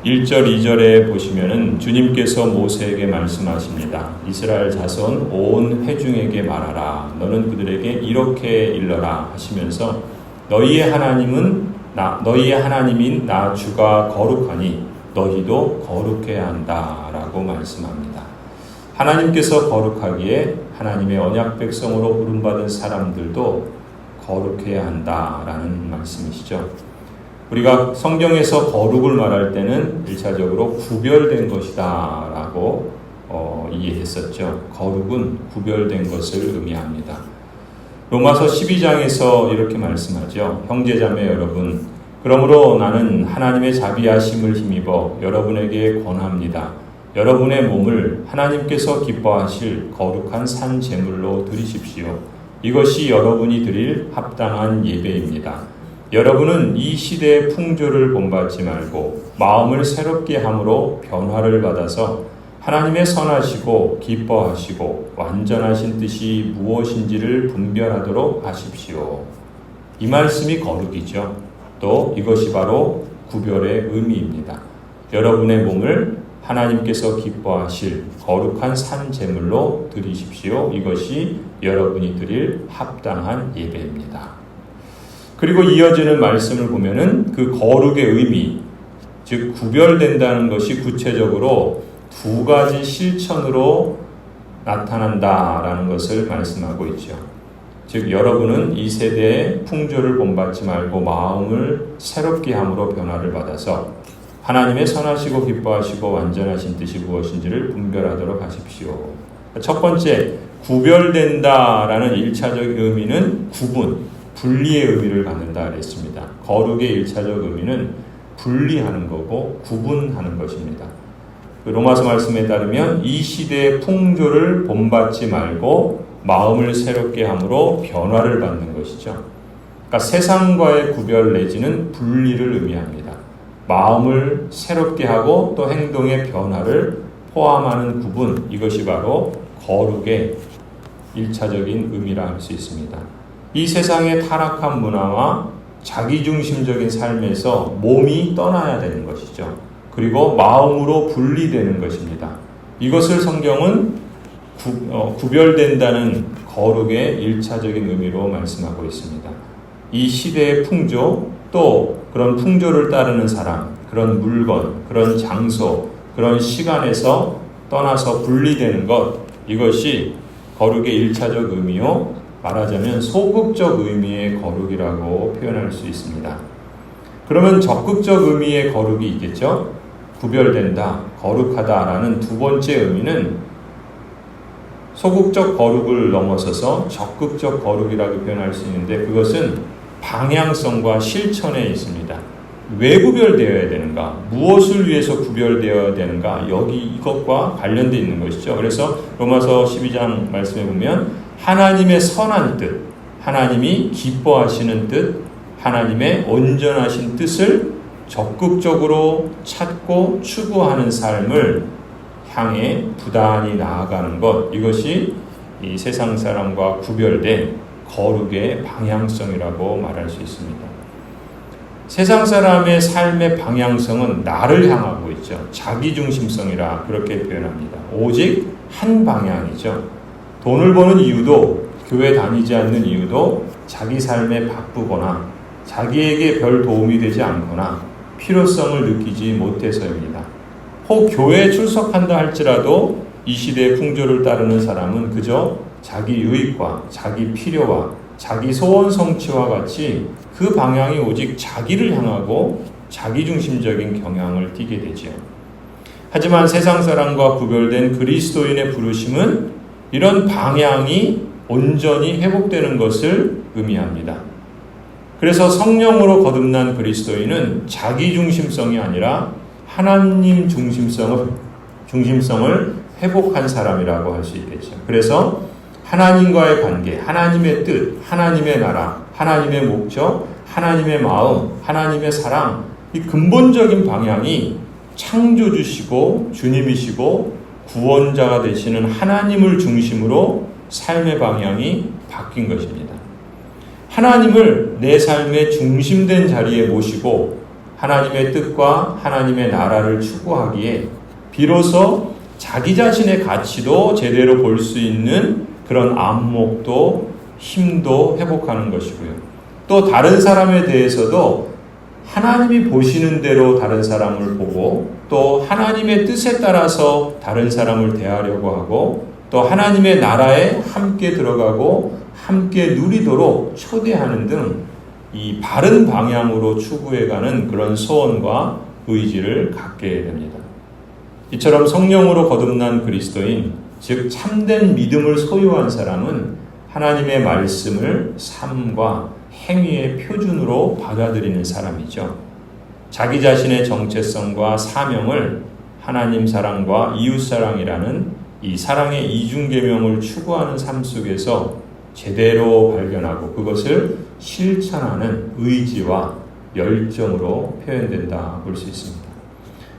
1절, 2절에 보시면은 주님께서 모세에게 말씀하십니다. 이스라엘 자손 온 회중에게 말하라. 너는 그들에게 이렇게 일러라 하시면서 너희의 하나님인 나 주가 거룩하니 너희도 거룩해야 한다라고 말씀합니다. 하나님께서 거룩하기에 하나님의 언약 백성으로 부름받은 사람들도 거룩해야 한다라는 말씀이시죠. 우리가 성경에서 거룩을 말할 때는 1차적으로 구별된 것이다 라고 이해했었죠. 거룩은 구별된 것을 의미합니다. 로마서 12장에서 이렇게 말씀하죠. 형제자매 여러분, 그러므로 나는 하나님의 자비하심을 힘입어 여러분에게 권합니다. 여러분의 몸을 하나님께서 기뻐하실 거룩한 산 제물로 드리십시오. 이것이 여러분이 드릴 합당한 예배입니다. 여러분은 이 시대의 풍조를 본받지 말고 마음을 새롭게 함으로 변화를 받아서 하나님의 선하시고 기뻐하시고 완전하신 뜻이 무엇인지를 분별하도록 하십시오. 이 말씀이 거룩이죠. 또 이것이 바로 구별의 의미입니다. 여러분의 몸을 하나님께서 기뻐하실 거룩한 산 제물로 드리십시오. 이것이 여러분이 드릴 합당한 예배입니다. 그리고 이어지는 말씀을 보면은 그 거룩의 의미, 즉 구별된다는 것이 구체적으로 두 가지 실천으로 나타난다라는 것을 말씀하고 있죠. 즉 여러분은 이 세대의 풍조를 본받지 말고 마음을 새롭게 함으로 변화를 받아서 하나님의 선하시고 기뻐하시고 완전하신 뜻이 무엇인지를 분별하도록 하십시오. 첫 번째, 구별된다라는 1차적 의미는 구분, 분리의 의미를 갖는다 그랬습니다. 거룩의 1차적 의미는 분리하는 거고 구분하는 것입니다. 로마서 말씀에 따르면 이 시대의 풍조를 본받지 말고 마음을 새롭게 함으로 변화를 받는 것이죠. 그러니까 세상과의 구별 내지는 분리를 의미합니다. 마음을 새롭게 하고 또 행동의 변화를 포함하는 구분, 이것이 바로 거룩의 1차적인 의미라 할 수 있습니다. 이 세상의 타락한 문화와 자기중심적인 삶에서 몸이 떠나야 되는 것이죠. 그리고 마음으로 분리되는 것입니다. 이것을 성경은 구별된다는 거룩의 1차적인 의미로 말씀하고 있습니다. 이 시대의 풍조, 또 그런 풍조를 따르는 사람, 그런 물건, 그런 장소, 그런 시간에서 떠나서 분리되는 것, 이것이 거룩의 1차적 의미요, 말하자면 소극적 의미의 거룩이라고 표현할 수 있습니다. 그러면 적극적 의미의 거룩이 있겠죠? 구별된다, 거룩하다라는 두 번째 의미는 소극적 거룩을 넘어서서 적극적 거룩이라고 표현할 수 있는데 그것은 방향성과 실천에 있습니다. 왜 구별되어야 되는가? 무엇을 위해서 구별되어야 되는가? 여기 이것과 관련되어 있는 것이죠. 그래서 로마서 12장 말씀에 보면 하나님의 선한 뜻, 하나님이 기뻐하시는 뜻, 하나님의 온전하신 뜻을 적극적으로 찾고 추구하는 삶을 향해 부단히 나아가는 것, 이것이 이 세상 사람과 구별된 거룩의 방향성이라고 말할 수 있습니다. 세상 사람의 삶의 방향성은 나를 향하고 있죠. 자기중심성이라 그렇게 표현합니다. 오직 한 방향이죠. 돈을 버는 이유도, 교회 다니지 않는 이유도 자기 삶에 바쁘거나 자기에게 별 도움이 되지 않거나 필요성을 느끼지 못해서입니다. 혹 교회에 출석한다 할지라도 이 시대의 풍조를 따르는 사람은 그저 자기 유익과 자기 필요와 자기 소원 성취와 같이 그 방향이 오직 자기를 향하고 자기중심적인 경향을 띠게 되지요. 하지만 세상 사람과 구별된 그리스도인의 부르심은 이런 방향이 온전히 회복되는 것을 의미합니다. 그래서 성령으로 거듭난 그리스도인은 자기중심성이 아니라 하나님 중심성을 회복한 사람이라고 할 수 있겠죠. 그래서 하나님과의 관계, 하나님의 뜻, 하나님의 나라, 하나님의 목적, 하나님의 마음, 하나님의 사랑, 이 근본적인 방향이 창조주시고 주님이시고 구원자가 되시는 하나님을 중심으로 삶의 방향이 바뀐 것입니다. 하나님을 내 삶의 중심된 자리에 모시고 하나님의 뜻과 하나님의 나라를 추구하기에 비로소 자기 자신의 가치도 제대로 볼 수 있는 그런 안목도 힘도 회복하는 것이고요. 또 다른 사람에 대해서도 하나님이 보시는 대로 다른 사람을 보고 또 하나님의 뜻에 따라서 다른 사람을 대하려고 하고 또 하나님의 나라에 함께 들어가고 함께 누리도록 초대하는 등 이 바른 방향으로 추구해가는 그런 소원과 의지를 갖게 됩니다. 이처럼 성령으로 거듭난 그리스도인, 즉 참된 믿음을 소유한 사람은 하나님의 말씀을 삶과 행위의 표준으로 받아들이는 사람이죠. 자기 자신의 정체성과 사명을 하나님 사랑과 이웃 사랑이라는 이 사랑의 이중계명을 추구하는 삶 속에서 제대로 발견하고 그것을 실천하는 의지와 열정으로 표현된다 볼 수 있습니다.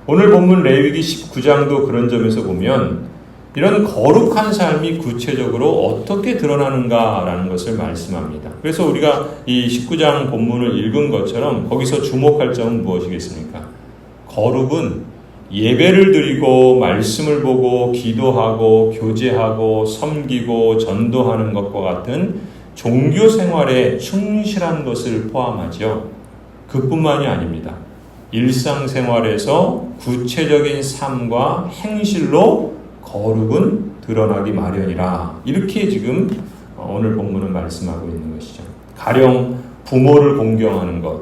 오늘 본문 레위기 19장도 그런 점에서 보면 이런 거룩한 삶이 구체적으로 어떻게 드러나는가라는 것을 말씀합니다. 그래서 우리가 이 19장 본문을 읽은 것처럼 거기서 주목할 점은 무엇이겠습니까? 거룩은 예배를 드리고 말씀을 보고 기도하고 교제하고 섬기고 전도하는 것과 같은 종교 생활에 충실한 것을 포함하죠. 그뿐만이 아닙니다. 일상생활에서 구체적인 삶과 행실로 거룩은 드러나기 마련이라 이렇게 지금 오늘 본문은 말씀하고 있는 것이죠. 가령 부모를 공경하는 것,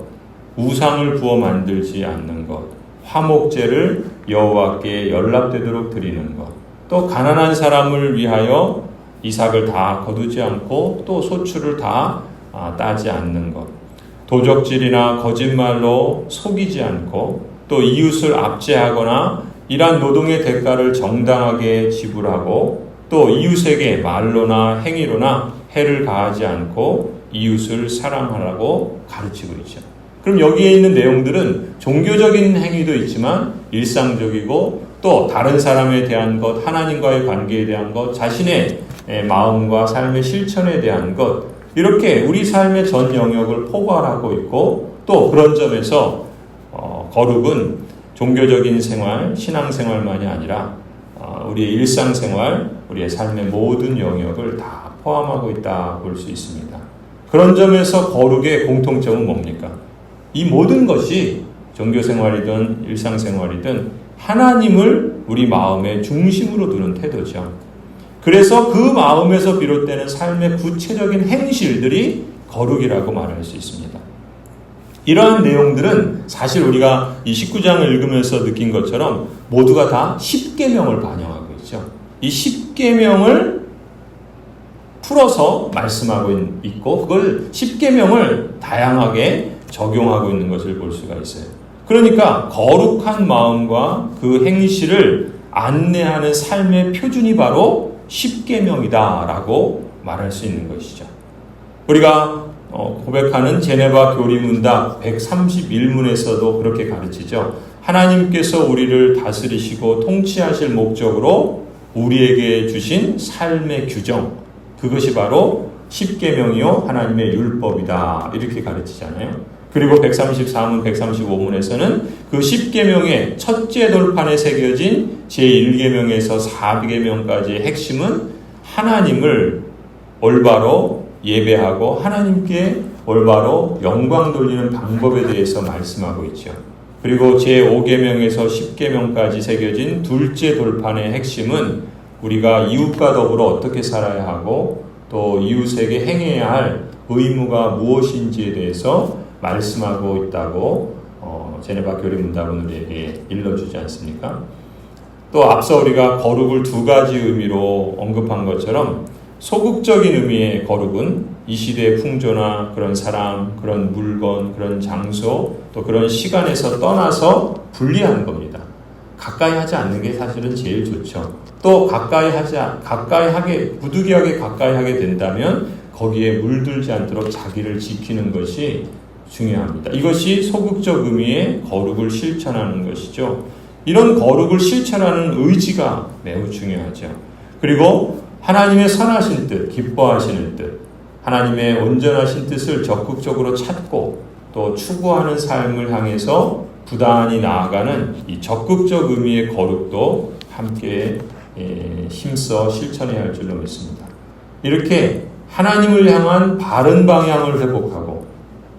우상을 부어 만들지 않는 것, 화목제를 여호와께 연락되도록 드리는 것, 또 가난한 사람을 위하여 이삭을 다 거두지 않고 또 소출을 다 따지 않는 것, 도적질이나 거짓말로 속이지 않고 또 이웃을 압제하거나 이러한 노동의 대가를 정당하게 지불하고 또 이웃에게 말로나 행위로나 해를 가하지 않고 이웃을 사랑하라고 가르치고 있죠. 그럼 여기에 있는 내용들은 종교적인 행위도 있지만 일상적이고 또 다른 사람에 대한 것, 하나님과의 관계에 대한 것, 자신의 마음과 삶의 실천에 대한 것, 이렇게 우리 삶의 전 영역을 포괄하고 있고 또 그런 점에서 거룩은 종교적인 생활, 신앙생활만이 아니라 우리의 일상생활, 우리의 삶의 모든 영역을 다 포함하고 있다 볼 수 있습니다. 그런 점에서 거룩의 공통점은 뭡니까? 이 모든 것이 종교생활이든 일상생활이든 하나님을 우리 마음의 중심으로 두는 태도죠. 그래서 그 마음에서 비롯되는 삶의 구체적인 행실들이 거룩이라고 말할 수 있습니다. 이러한 내용들은 사실 우리가 이 19장을 읽으면서 느낀 것처럼 모두가 다 10계명을 반영하고 있죠. 이 10계명을 풀어서 말씀하고 있고 그걸 10계명을 다양하게 적용하고 있는 것을 볼 수가 있어요. 그러니까 거룩한 마음과 그 행실을 안내하는 삶의 표준이 바로 10계명이다라고 말할 수 있는 것이죠. 우리가 고백하는 제네바 교리문답 131문에서도 그렇게 가르치죠. 하나님께서 우리를 다스리시고 통치하실 목적으로 우리에게 주신 삶의 규정, 그것이 바로 10계명이요 하나님의 율법이다 이렇게 가르치잖아요. 그리고 134문, 135문에서는 그 10계명의 첫째 돌판에 새겨진 제1계명에서 4계명까지의 핵심은 하나님을 올바로 예배하고 하나님께 올바로 영광 돌리는 방법에 대해서 말씀하고 있죠. 그리고 제5계명에서 10계명까지 새겨진 둘째 돌판의 핵심은 우리가 이웃과 더불어 어떻게 살아야 하고 또 이웃에게 행해야 할 의무가 무엇인지에 대해서 말씀하고 있다고 제네바 교리문답은 우리에게 일러주지 않습니까? 또 앞서 우리가 거룩을 두 가지 의미로 언급한 것처럼 소극적인 의미의 거룩은 이 시대의 풍조나 그런 사람, 그런 물건, 그런 장소, 또 그런 시간에서 떠나서 분리하는 겁니다. 가까이 하지 않는 게 사실은 제일 좋죠. 또 부득이하게 가까이 하게 된다면 거기에 물들지 않도록 자기를 지키는 것이 중요합니다. 이것이 소극적 의미의 거룩을 실천하는 것이죠. 이런 거룩을 실천하는 의지가 매우 중요하죠. 그리고 하나님의 선하신 뜻, 기뻐하시는 뜻, 하나님의 온전하신 뜻을 적극적으로 찾고 또 추구하는 삶을 향해서 부단히 나아가는 이 적극적 의미의 거룩도 함께 힘써 실천해야 할 줄로 믿습니다. 이렇게 하나님을 향한 바른 방향을 회복하고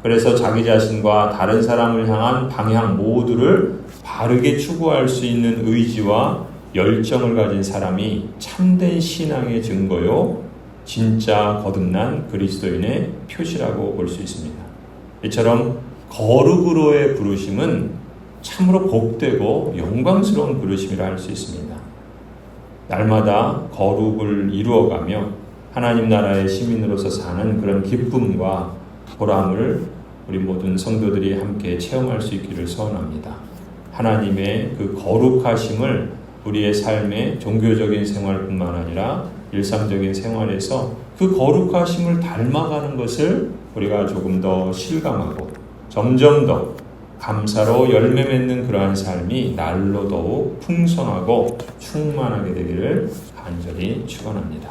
그래서 자기 자신과 다른 사람을 향한 방향 모두를 바르게 추구할 수 있는 의지와 열정을 가진 사람이 참된 신앙의 증거요 진짜 거듭난 그리스도인의 표시라고 볼 수 있습니다. 이처럼 거룩으로의 부르심은 참으로 복되고 영광스러운 부르심이라 할 수 있습니다. 날마다 거룩을 이루어가며 하나님 나라의 시민으로서 사는 그런 기쁨과 보람을 우리 모든 성도들이 함께 체험할 수 있기를 소원합니다. 하나님의 그 거룩하심을 우리의 삶의 종교적인 생활뿐만 아니라 일상적인 생활에서 그 거룩하심을 닮아가는 것을 우리가 조금 더 실감하고 점점 더 감사로 열매 맺는 그러한 삶이 날로 더욱 풍성하고 충만하게 되기를 간절히 축원합니다.